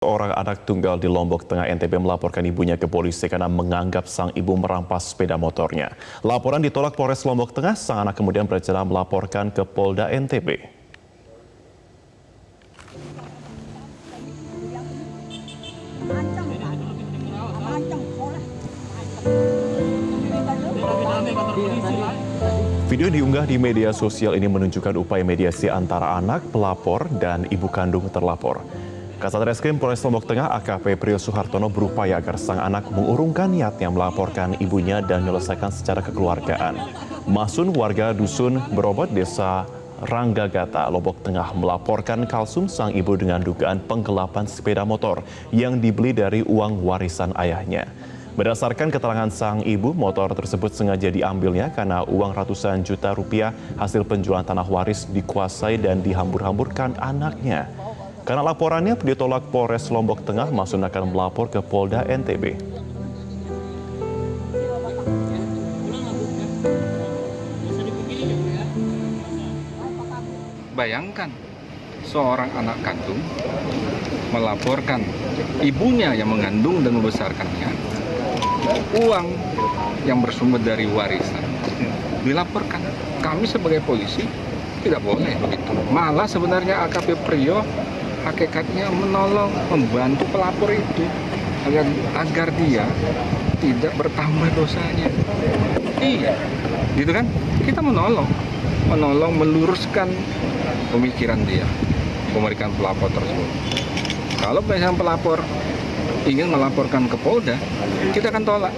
Seorang anak tunggal di Lombok Tengah NTB melaporkan ibunya ke polisi karena menganggap sang ibu merampas sepeda motornya. Laporan ditolak Polres Lombok Tengah, sang anak kemudian berencana melaporkan ke Polda NTB. Video yang diunggah di media sosial ini menunjukkan upaya mediasi antara anak, pelapor, dan ibu kandung terlapor. Kasat Reskrim Polres Lombok Tengah AKP Priyo Suhartono berupaya agar sang anak mengurungkan niatnya melaporkan ibunya dan menyelesaikan secara kekeluargaan. Masun, warga dusun Berobot, Desa Ranggagata, Lombok Tengah melaporkan Kalsum sang ibu dengan dugaan penggelapan sepeda motor yang dibeli dari uang warisan ayahnya. Berdasarkan keterangan sang ibu, motor tersebut sengaja diambilnya karena uang ratusan juta rupiah hasil penjualan tanah waris dikuasai dan dihambur-hamburkan anaknya. Karena laporannya ditolak Polres Lombok Tengah, Masun akan melapor ke Polda NTB. Bayangkan seorang anak kandung melaporkan ibunya yang mengandung dan membesarkannya, uang yang bersumber dari warisan dilaporkan. Kami sebagai polisi tidak boleh begitu. Malah sebenarnya AKP Priyo hakikatnya menolong, membantu pelapor itu agar dia tidak bertambah dosanya. Iya, gitu kan? Kita menolong meluruskan pemikiran dia, memberikan pelapor tersebut. Kalau misalnya pelapor ingin melaporkan ke Polda, kita akan tolak.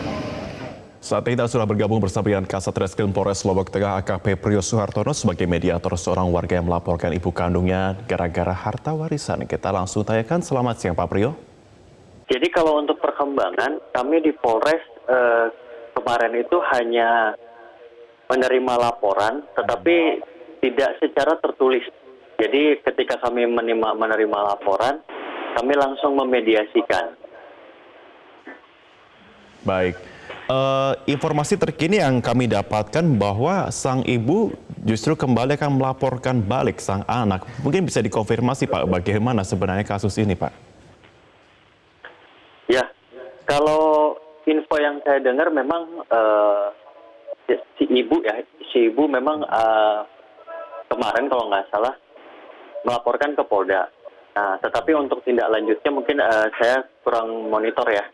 Saat ini kita sudah bergabung bersama dengan Kasat Reskrim Polres Lombok Tengah AKP Priyo Suhartono sebagai mediator seorang warga yang melaporkan ibu kandungnya gara-gara harta warisan. Kita langsung tanyakan, selamat siang Pak Priyo. Jadi kalau untuk perkembangan, kami di Polres kemarin itu hanya menerima laporan, tetapi tidak secara tertulis. Jadi ketika kami menerima laporan, kami langsung memediasikan. Baik. Informasi terkini yang kami dapatkan bahwa sang ibu justru kembali akan melaporkan balik sang anak. Mungkin bisa dikonfirmasi Pak, bagaimana sebenarnya kasus ini Pak? Ya, kalau info yang saya dengar memang si ibu memang kemarin kalau nggak salah melaporkan ke Polda. Nah, tetapi untuk tindak lanjutnya mungkin saya kurang monitor ya.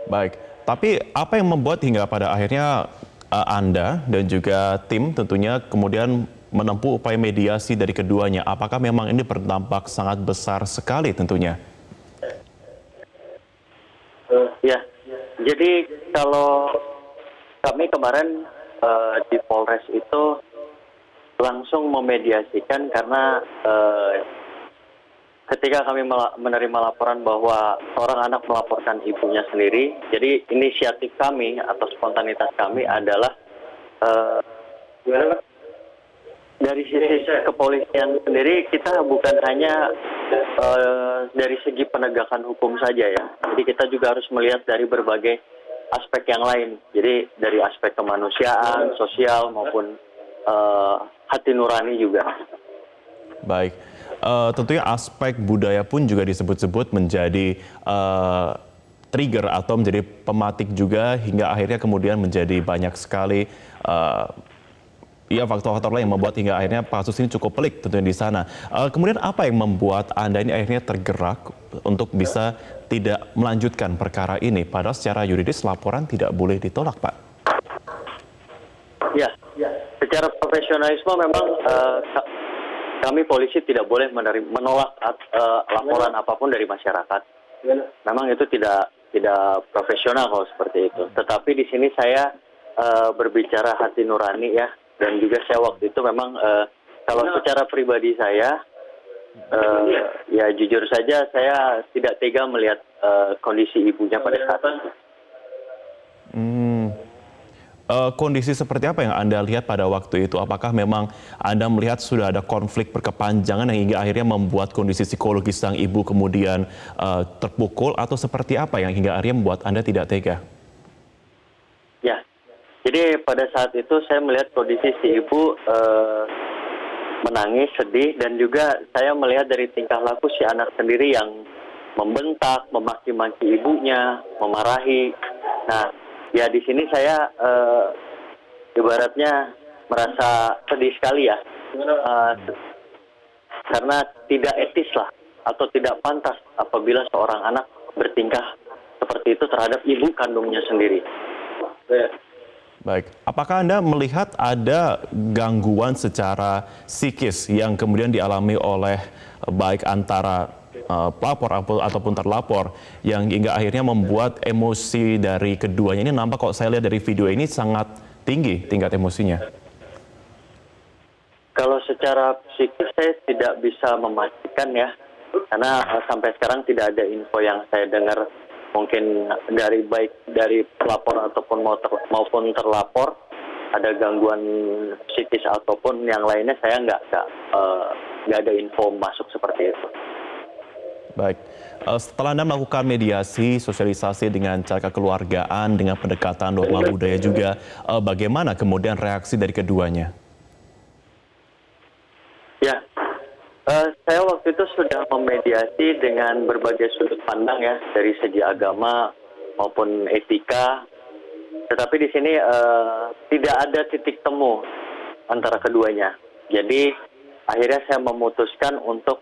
Baik, tapi apa yang membuat hingga pada akhirnya Anda dan juga tim tentunya kemudian menempuh upaya mediasi dari keduanya? Apakah memang ini berdampak sangat besar sekali tentunya? Ya, jadi kalau kami kemarin di Polres itu langsung memediasikan karena ketika kami menerima laporan bahwa seorang anak melaporkan ibunya sendiri, jadi inisiatif kami atau spontanitas kami adalah dari sisi kepolisian sendiri, kita bukan hanya dari segi penegakan hukum saja ya. Jadi kita juga harus melihat dari berbagai aspek yang lain. Jadi dari aspek kemanusiaan, sosial maupun hati nurani juga. Baik. Tentunya aspek budaya pun juga disebut-sebut menjadi trigger atau menjadi pematik juga hingga akhirnya kemudian menjadi banyak sekali faktor-faktor lain yang membuat hingga akhirnya kasus ini cukup pelik tentunya di sana. Kemudian apa yang membuat Anda ini akhirnya tergerak untuk bisa tidak melanjutkan perkara ini padahal secara yuridis laporan tidak boleh ditolak, Pak? Ya, secara profesionalisme memang kami polisi tidak boleh menolak laporan apapun dari masyarakat. Memang itu tidak profesional kalau seperti itu. Tetapi di sini saya berbicara hati nurani ya, dan juga saya waktu itu memang kalau secara pribadi saya ya jujur saja saya tidak tega melihat kondisi ibunya pada saat itu. Kondisi seperti apa yang Anda lihat pada waktu itu? Apakah memang Anda melihat sudah ada konflik berkepanjangan yang hingga akhirnya membuat kondisi psikologis sang ibu kemudian terpukul, atau seperti apa yang hingga akhirnya membuat Anda tidak tega? Ya, jadi pada saat itu saya melihat kondisi si ibu menangis, sedih, dan juga saya melihat dari tingkah laku si anak sendiri yang membentak, memaki-maki ibunya, memarahi. Nah, ya di sini saya ibaratnya merasa sedih sekali ya, karena tidak etis lah atau tidak pantas apabila seorang anak bertingkah seperti itu terhadap ibu kandungnya sendiri. Baik, apakah Anda melihat ada gangguan secara psikis yang kemudian dialami oleh baik antara pelapor ataupun terlapor yang hingga akhirnya membuat emosi dari keduanya ini nampak, kok saya lihat dari video ini sangat tinggi tingkat emosinya? Kalau secara psikis saya tidak bisa memastikan ya, karena sampai sekarang tidak ada info yang saya dengar mungkin dari baik dari pelapor ataupun maupun terlapor ada gangguan psikis ataupun yang lainnya. Saya nggak ada info masuk seperti itu. Baik, setelah Anda melakukan mediasi, sosialisasi dengan cara kekeluargaan, dengan pendekatan norma budaya juga, bagaimana kemudian reaksi dari keduanya? Ya, saya waktu itu sudah memediasi dengan berbagai sudut pandang ya, dari segi agama maupun etika. Tetapi di sini tidak ada titik temu antara keduanya. Jadi akhirnya saya memutuskan untuk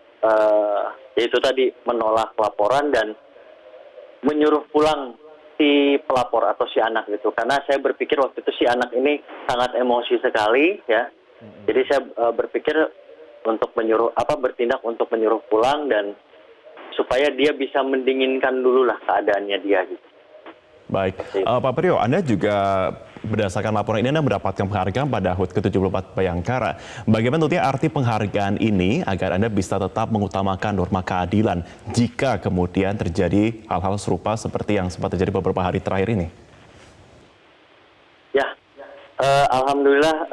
yaitu tadi menolak laporan dan menyuruh pulang si pelapor atau si anak gitu. Karena saya berpikir waktu itu si anak ini sangat emosi sekali ya. Jadi saya berpikir untuk bertindak untuk menyuruh pulang dan supaya dia bisa mendinginkan dulu lah keadaannya dia gitu. Baik, Pak Priyo, Anda juga berdasarkan laporan ini Anda mendapatkan penghargaan pada HUT ke-74 Bayangkara. Bagaimana tentunya arti penghargaan ini agar Anda bisa tetap mengutamakan norma keadilan jika kemudian terjadi hal-hal serupa seperti yang sempat terjadi beberapa hari terakhir ini? Ya, alhamdulillah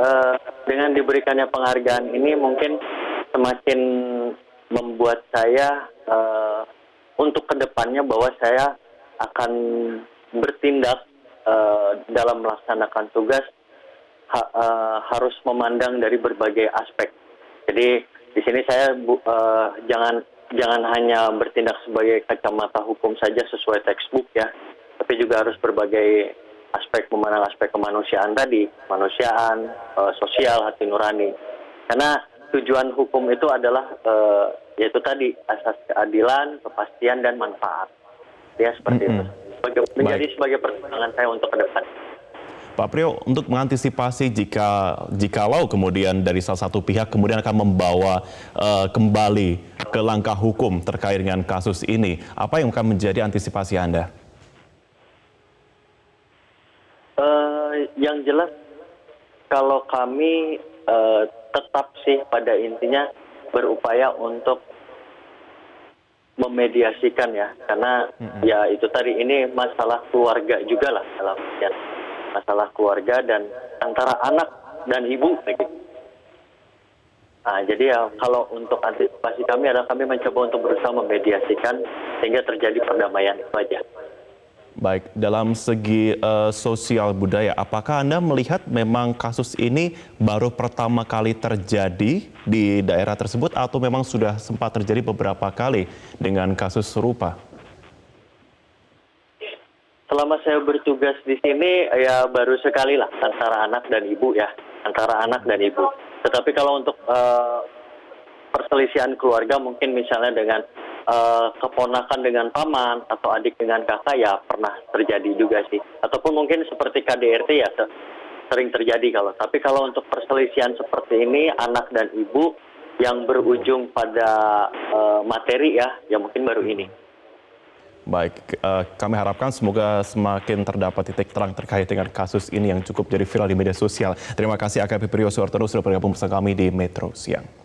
dengan diberikannya penghargaan ini mungkin semakin membuat saya untuk kedepannya bahwa saya akan bertindak dalam melaksanakan tugas harus memandang dari berbagai aspek. Jadi di sini saya jangan hanya bertindak sebagai kacamata hukum saja sesuai textbook ya, tapi juga harus berbagai aspek, memandang aspek kemanusiaan tadi, kemanusiaan, sosial, hati nurani. Karena tujuan hukum itu adalah yaitu tadi asas keadilan, kepastian dan manfaat. Ya seperti itu. Menjadi sebagai pertimbangan saya untuk ke depan. Pak Priyo, untuk mengantisipasi jikalau kemudian dari salah satu pihak kemudian akan membawa kembali ke langkah hukum terkait dengan kasus ini, apa yang akan menjadi antisipasi Anda? Yang jelas, kalau kami tetap sih pada intinya berupaya untuk memediasikan ya, karena ya itu tadi ini masalah keluarga juga lah, dalam masalah keluarga dan antara anak dan ibu begitu. Nah, jadi ya kalau untuk antisipasi kami adalah kami mencoba untuk berusaha memediasikan sehingga terjadi perdamaian itu aja. Baik, dalam segi sosial budaya, apakah Anda melihat memang kasus ini baru pertama kali terjadi di daerah tersebut atau memang sudah sempat terjadi beberapa kali dengan kasus serupa? Selama saya bertugas di sini ya baru sekali lah antara anak dan ibu ya, antara anak dan ibu. Tetapi kalau untuk perselisihan keluarga mungkin misalnya dengan keponakan dengan paman atau adik dengan kakak ya pernah terjadi juga sih. Ataupun mungkin seperti KDRT ya sering terjadi kalau. Tapi kalau untuk perselisihan seperti ini anak dan ibu yang berujung pada materi ya mungkin baru ini. Baik, kami harapkan semoga semakin terdapat titik terang terkait dengan kasus ini yang cukup jadi viral di media sosial. Terima kasih AKP Priyo Suhartono sudah bergabung bersama kami di Metro Siang.